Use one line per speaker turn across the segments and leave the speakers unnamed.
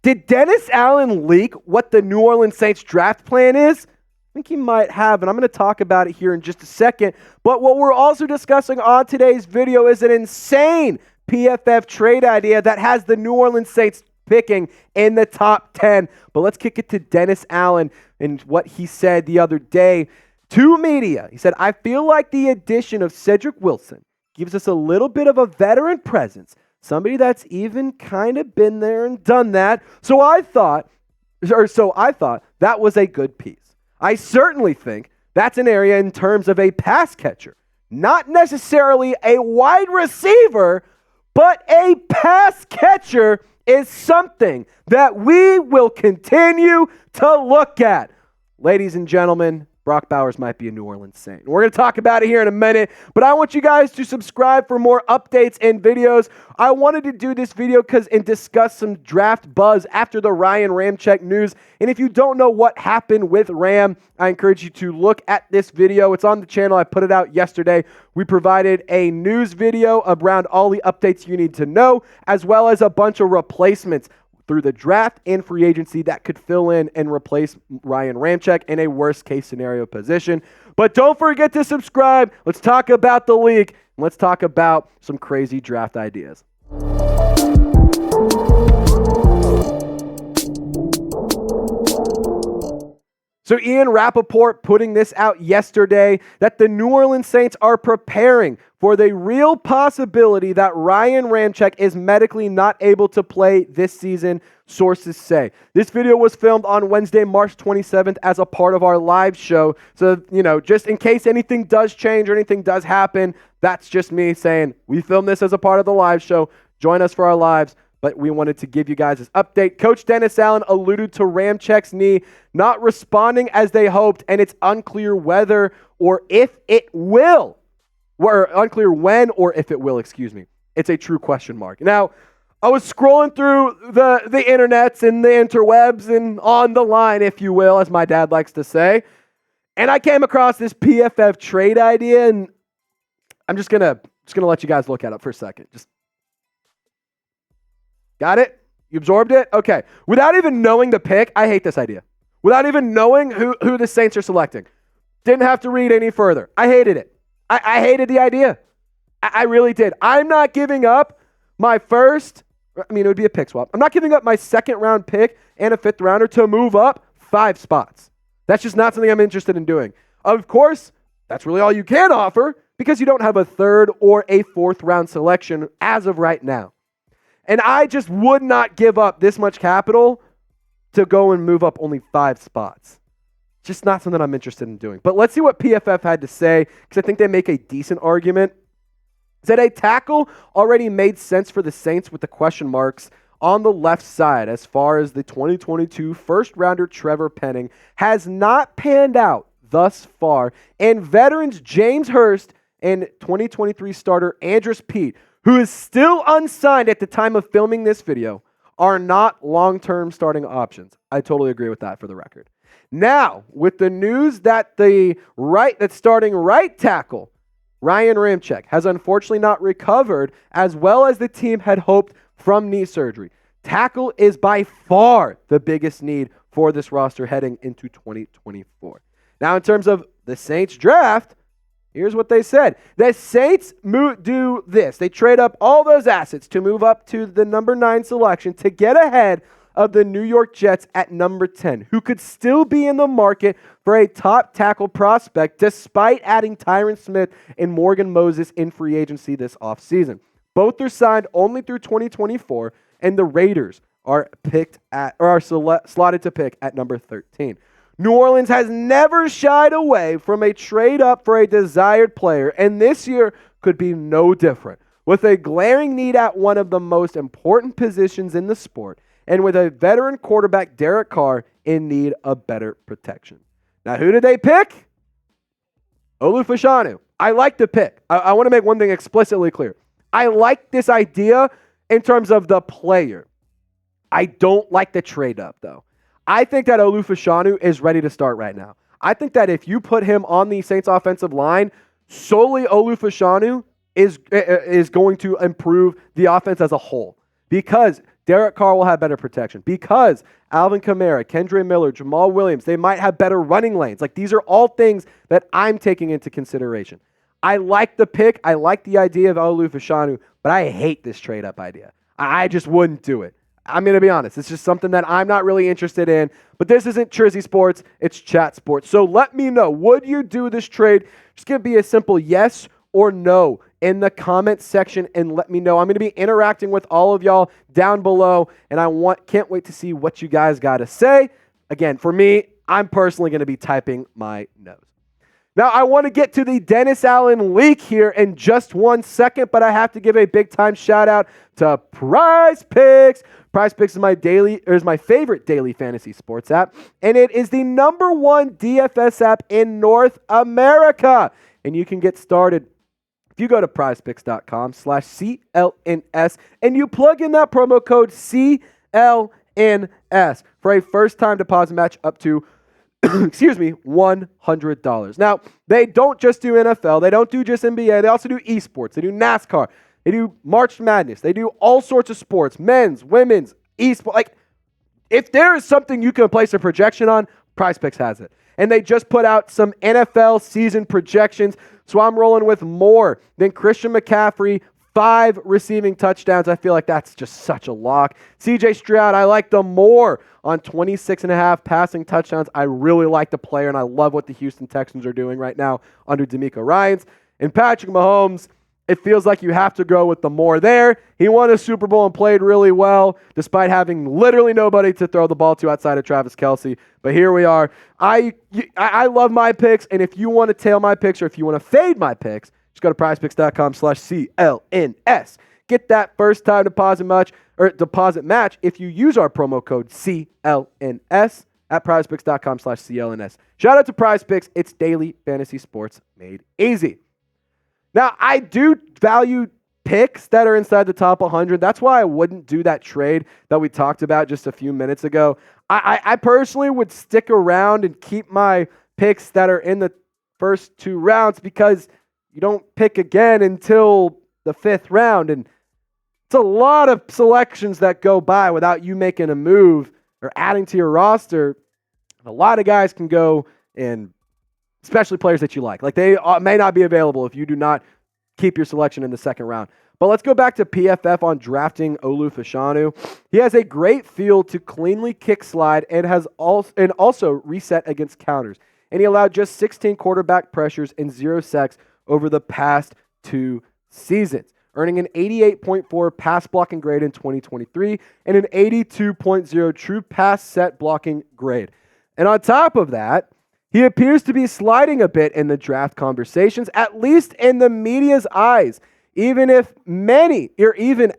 Did Dennis Allen leak what the New Orleans Saints draft plan is? I think he might have, and I'm going to talk about it here in just a second. But what we're also discussing on today's video is an insane PFF trade idea that has the New Orleans Saints picking in the top 10. But let's kick it to Dennis Allen and what he said the other day to media. He said, I feel like the addition of Cedric Wilson gives us a little bit of a veteran presence, somebody that's even kind of been there and done that. So I thought that was a good piece. I certainly think that's an area in terms of a pass catcher, not necessarily a wide receiver, but a pass catcher is something that we will continue to look at. Ladies and gentlemen, Brock Bowers might be a New Orleans Saint. We're going to talk about it here in a minute, but I want you guys to subscribe for more updates and videos. I wanted to do this video and discuss some draft buzz after the Ryan Ramczyk news. And if you don't know what happened with Ram, I encourage you to look at this video. It's on the channel. I put it out yesterday. We provided a news video around all the updates you need to know, as well as a bunch of replacements through the draft and free agency that could fill in and replace Ryan Ramczyk in a worst-case scenario position. But don't forget to subscribe. Let's talk about the league. Let's talk about some crazy draft ideas. So Ian Rappaport putting this out yesterday that the New Orleans Saints are preparing for the real possibility that Ryan Ramczyk is medically not able to play this season, sources say. This video was filmed on Wednesday, March 27th as a part of our live show. So, just in case anything does change or anything does happen, that's just me saying we filmed this as a part of the live show. Join us for our lives. But we wanted to give you guys this update. Coach Dennis Allen alluded to Ramczyk's knee not responding as they hoped, and it's unclear whether or if it will, or unclear when or if it will, It's a true question mark. Now, I was scrolling through the internets and the interwebs and on the line, if you will, as my dad likes to say, and I came across this PFF trade idea, and I'm just gonna let you guys look at it for a second. Got it? You absorbed it? Okay. Without even knowing the pick, I hate this idea. Without even knowing who the Saints are selecting. Didn't have to read any further. I hated it. I hated the idea. I really did. I'm not giving up my first, it would be a pick swap. I'm not giving up my second round pick and a fifth rounder to move up 5 spots. That's just not something I'm interested in doing. Of course, that's really all you can offer because you don't have a third or a fourth round selection as of right now. And I just would not give up this much capital to go and move up only 5 spots. Just not something I'm interested in doing. But let's see what PFF had to say, because I think they make a decent argument. Said a tackle already made sense for the Saints with the question marks on the left side as far as the 2022 first-rounder Trevor Penning has not panned out thus far. And veterans James Hurst and 2023 starter Andrus Peat, who is still unsigned at the time of filming this video, are not long-term starting options. I totally agree with that for the record. Now, with the news that that's starting right tackle, Ryan Ramczyk, has unfortunately not recovered as well as the team had hoped from knee surgery. Tackle is by far the biggest need for this roster heading into 2024. Now, in terms of the Saints draft, here's what they said. The Saints do this. They trade up all those assets to move up to the number 9 selection to get ahead of the New York Jets at number 10, who could still be in the market for a top tackle prospect despite adding Tyron Smith and Morgan Moses in free agency this offseason. Both are signed only through 2024, and the Raiders are slotted to pick at number 13. New Orleans has never shied away from a trade up for a desired player, and this year could be no different. With a glaring need at one of the most important positions in the sport, and with a veteran quarterback, Derek Carr, in need of better protection. Now, who did they pick? Olumuyiwa Fashanu. I like the pick. I want to make one thing explicitly clear. I like this idea in terms of the player. I don't like the trade up, though. I think that Olumuyiwa Fashanu is ready to start right now. I think that if you put him on the Saints offensive line, solely Olumuyiwa Fashanu is going to improve the offense as a whole. because Derek Carr will have better protection, because Alvin Kamara, Kendre Miller, Jamal Williams, they might have better running lanes. Like, these are all things that I'm taking into consideration. I like the pick. I like the idea of Olumuyiwa Fashanu, but I hate this trade-up idea. I just wouldn't do it. I'm going to be honest. It's just something that I'm not really interested in. But this isn't Trizzy Sports. It's Chat Sports. So let me know. Would you do this trade? Just going to be a simple yes or no in the comments section and let me know. I'm going to be interacting with all of y'all down below, and can't wait to see what you guys got to say. Again, for me, I'm personally going to be typing my nose. Now, I want to get to the Dennis Allen leak here in just 1 second, but I have to give a big-time shout-out to Prize Picks. Prize Picks is my favorite daily fantasy sports app, and it is the #1 DFS app in North America. And you can get started if you go to prizepicks.com/CLNS and you plug in that promo code CLNS for a first-time deposit match up to $100. Now, they don't just do NFL. They don't do just NBA. They also do esports. They do NASCAR. They do March Madness. They do all sorts of sports, men's, women's, esports. Like, if there is something you can place a projection on, Prize Picks has it. And they just put out some NFL season projections. So I'm rolling with more than Christian McCaffrey, 5 receiving touchdowns. I feel like that's just such a lock. CJ Stroud, I like them more on 26.5 passing touchdowns. I really like the player, and I love what the Houston Texans are doing right now under DeMeco Ryans. And Patrick Mahomes, it feels like you have to go with the more there. He won a Super Bowl and played really well, despite having literally nobody to throw the ball to outside of Travis Kelce. But here we are. I love my picks, and if you want to tail my picks or if you want to fade my picks, just go to prizepicks.com/CLNS. Get that first-time deposit match if you use our promo code CLNS at prizepicks.com/CLNS. Shout out to Prize Picks. It's daily fantasy sports made easy. Now, I do value picks that are inside the top 100. That's why I wouldn't do that trade that we talked about just a few minutes ago. I personally would stick around and keep my picks that are in the first 2 rounds because you don't pick again until the 5th round. And it's a lot of selections that go by without you making a move or adding to your roster. A lot of guys can go, and especially players that you like. Like, they may not be available if you do not keep your selection in the 2nd round. But let's go back to PFF on drafting Olumuyiwa Fashanu. He has a great feel to cleanly kick slide and also reset against counters. And he allowed just 16 quarterback pressures and 0 sacks over the past 2 seasons, earning an 88.4 pass blocking grade in 2023 and an 82.0 true pass set blocking grade. And on top of that, he appears to be sliding a bit in the draft conversations, at least in the media's eyes, even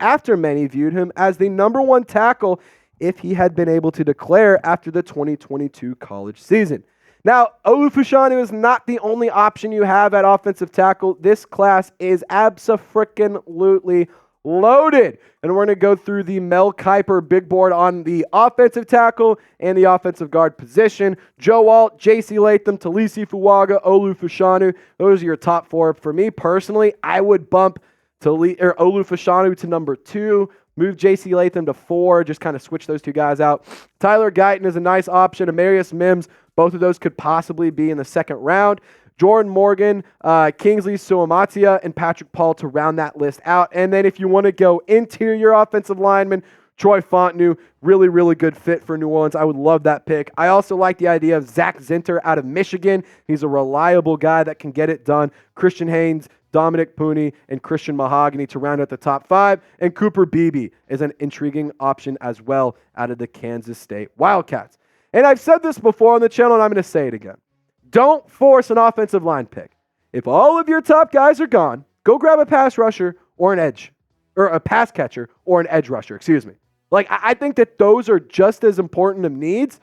after many viewed him as the #1 tackle if he had been able to declare after the 2022 college season. Now, Olumuyiwa Fashanu is not the only option you have at offensive tackle. This class is abso-freaking-lutely loaded. And we're going to go through the Mel Kiper big board on the offensive tackle and the offensive guard position. Joe Alt, J.C. Latham, Talisi Fuaga, Olumuyiwa Fashanu. Those are your top 4. For me personally, I would bump Olumuyiwa Fashanu to #2. Move J.C. Latham to 4. Just kind of switch those 2 guys out. Tyler Guyton is a nice option. Amarius Mims, both of those could possibly be in the 2nd round. Jordan Morgan, Kingsley Suamatia, and Patrick Paul to round that list out. And then if you want to go interior offensive lineman, Troy Fontenot, really, really good fit for New Orleans. I would love that pick. I also like the idea of Zach Zinter out of Michigan. He's a reliable guy that can get it done. Christian Haynes, Dominic Pooney, and Christian Mahogany to round out the top 5. And Cooper Beebe is an intriguing option as well out of the Kansas State Wildcats. And I've said this before on the channel, and I'm going to say it again. Don't force an offensive line pick. If all of your top guys are gone, go grab a pass rusher or a pass catcher or an edge rusher, Like, I think that those are just as important of needs.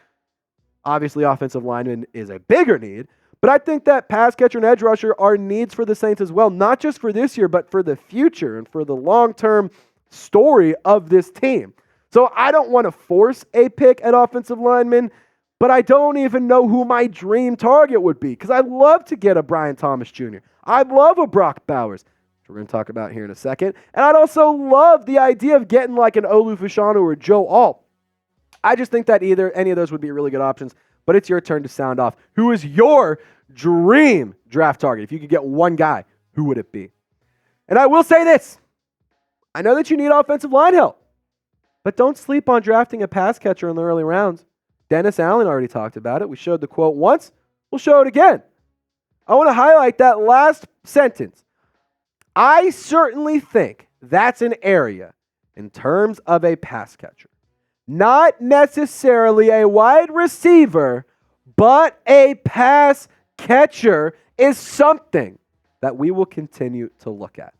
Obviously, offensive lineman is a bigger need, but I think that pass catcher and edge rusher are needs for the Saints as well, not just for this year, but for the future and for the long-term story of this team. So I don't want to force a pick at offensive lineman, but I don't even know who my dream target would be because I'd love to get a Brian Thomas Jr. I'd love a Brock Bowers. we're going to talk about here in a second. And I'd also love the idea of getting like an Olumuyiwa Fashanu or Joe Alt. I just think that any of those would be really good options, but it's your turn to sound off. Who is your dream draft target? If you could get one guy, who would it be? And I will say this. I know that you need offensive line help, but don't sleep on drafting a pass catcher in the early rounds. Dennis Allen already talked about it. We showed the quote once. We'll show it again. I want to highlight that last sentence. I certainly think that's an area in terms of a pass catcher. Not necessarily a wide receiver, but a pass catcher is something that we will continue to look at.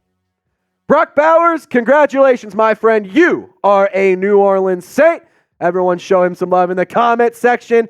Brock Bowers, congratulations, my friend. You are a New Orleans Saint. Everyone show him some love in the comment section.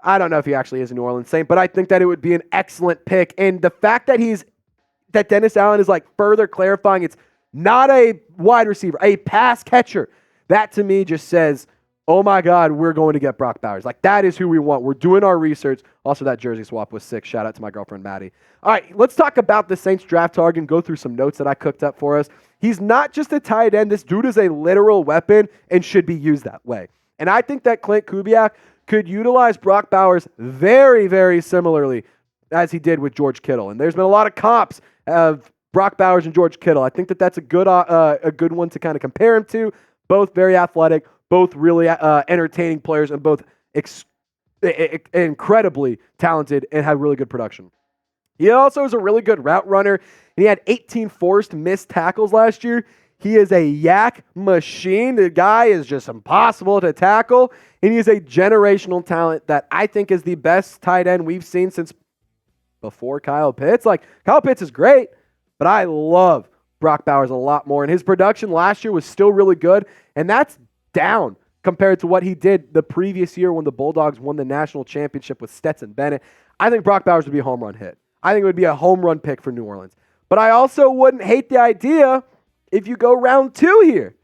I don't know if he actually is a New Orleans Saint, but I think that it would be an excellent pick. And the fact that Dennis Allen is like further clarifying it's not a wide receiver, a pass catcher, that to me just says, oh my God, we're going to get Brock Bowers. Like that is who we want. We're doing our research. Also, that jersey swap was sick. Shout out to my girlfriend, Maddie. All right, let's talk about the Saints draft target and go through some notes that I cooked up for us. He's not just a tight end. This dude is a literal weapon and should be used that way. And I think that Clint Kubiak could utilize Brock Bowers very, very similarly as he did with George Kittle. And there's been a lot of comps of Brock Bowers and George Kittle. I think that that's a good one to kind of compare him to. Both very athletic, both really entertaining players, and both incredibly talented and have really good production. He also is a really good route runner, and he had 18 forced missed tackles last year. He is a yak machine. The guy is just impossible to tackle, and he is a generational talent that I think is the best tight end we've seen since before Kyle Pitts. Like, Kyle Pitts is great, but I love Brock Bowers a lot more, and his production last year was still really good, and that's down compared to what he did the previous year when the Bulldogs won the national championship with Stetson Bennett. I think Brock Bowers would be a home run hit. I think it would be a home run pick for New Orleans. But I also wouldn't hate the idea if you go round 2 here.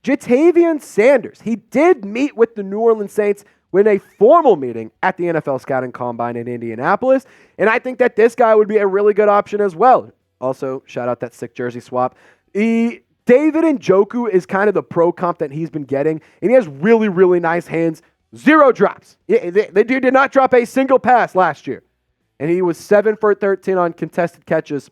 Ja'Tavion Sanders. He did meet with the New Orleans Saints in a formal meeting at the NFL Scouting Combine in Indianapolis, and I think that this guy would be a really good option as well. Also, shout out that sick jersey swap. David Njoku is kind of the pro comp that he's been getting, and he has really, really nice hands. 0 drops. The dude did not drop a single pass last year, and he was 7 for 13 on contested catches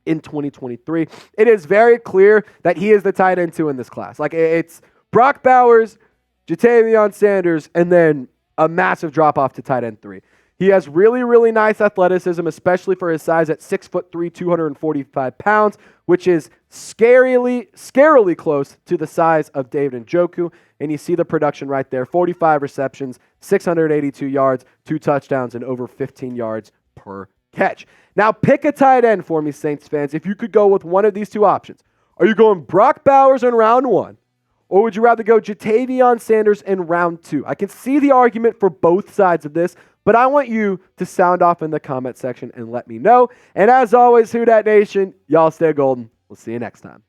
in 2023. It is very clear that he is the tight end 2 in this class. Like, it's Brock Bowers, Ja'Tavion Sanders, and then a massive drop-off to tight end 3. He has really, really nice athleticism, especially for his size at 6'3", 245 pounds, which is scarily close to the size of David Njoku. And you see the production right there. 45 receptions, 682 yards, 2 touchdowns, and over 15 yards per catch. Now pick a tight end for me, Saints fans, if you could go with one of these 2 options. Are you going Brock Bowers in round 1? Or would you rather go Ja'Tavion Sanders in round 2? I can see the argument for both sides of this, but I want you to sound off in the comment section and let me know. And as always, Who Dat Nation, y'all stay golden. We'll see you next time.